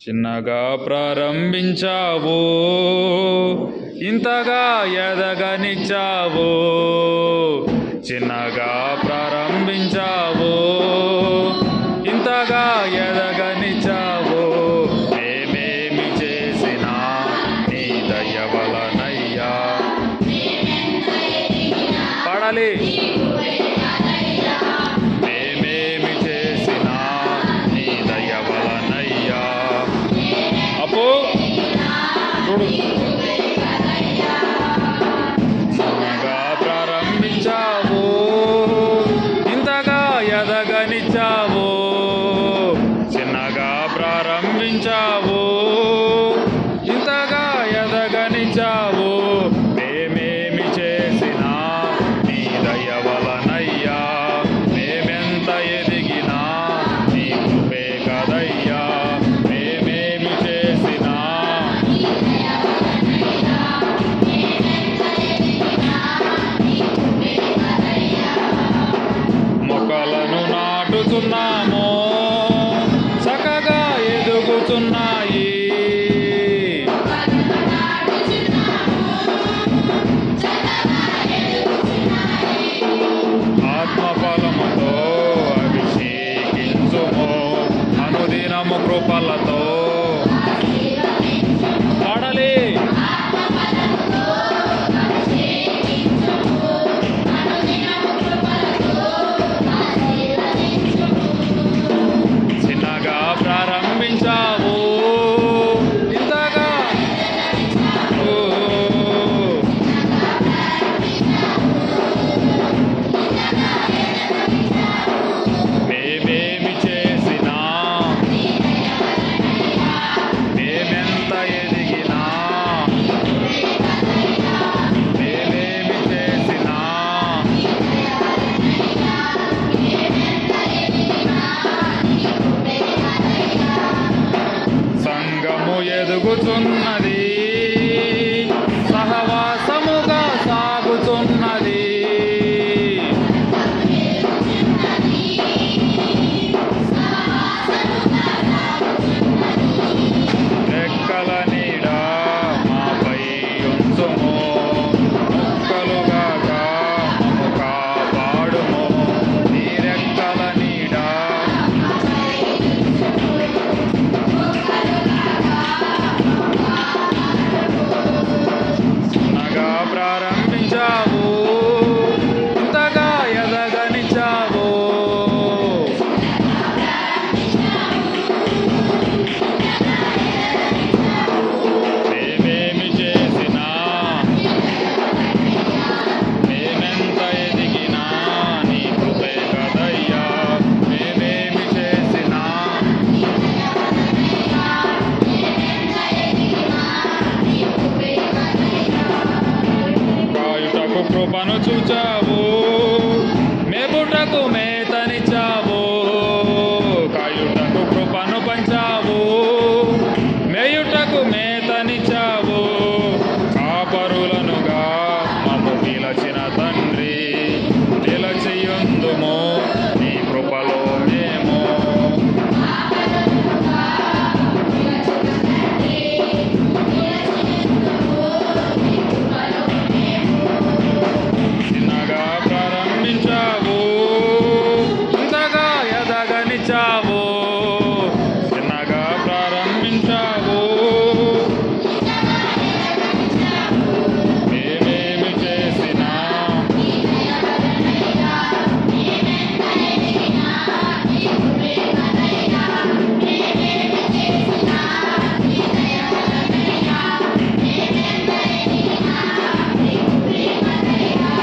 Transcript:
చిన్నగా ప్రారంభించావు, ఇంతగా ఎదగనిచ్చావు. చిన్నగా ప్రారంభించావు, ఇంతగా ఎదగనిచ్చావు. మేమేమి చేసినా నీ దయ వలనయ్యా. పాడాలి. మేమేమి చేసినా నీ దయ వలనయ్యా. అప్పు చూడు. చిన్నగా ప్రారంభించావు, ఇంతగా ఎదగనిచ్చావు. చిన్నగా ప్రారంభించావు, ఇంతగా ఎదగనిచ్చావు. మేమేమి చేసినా నీ దయ వలనయ్యా. మేమెంత ఎదిగినా నీ కృపే కదయ్యా. మేమేమి చేసినా మొక్కలను నాటుతున్నాము, చక్కగా ఎదుగుతున్నాయి. ఆత్మఫలముతో అభిషేకించుము, అనుదినము కృపలతో. పాడాలి. చిన్నగా ప్రారంభించావు, ఇంతగా మేమేమి చేసినా మేమెంత ఎదిగినా మేమేమి చేసినా సంఘము ఎదుగుతున్నది.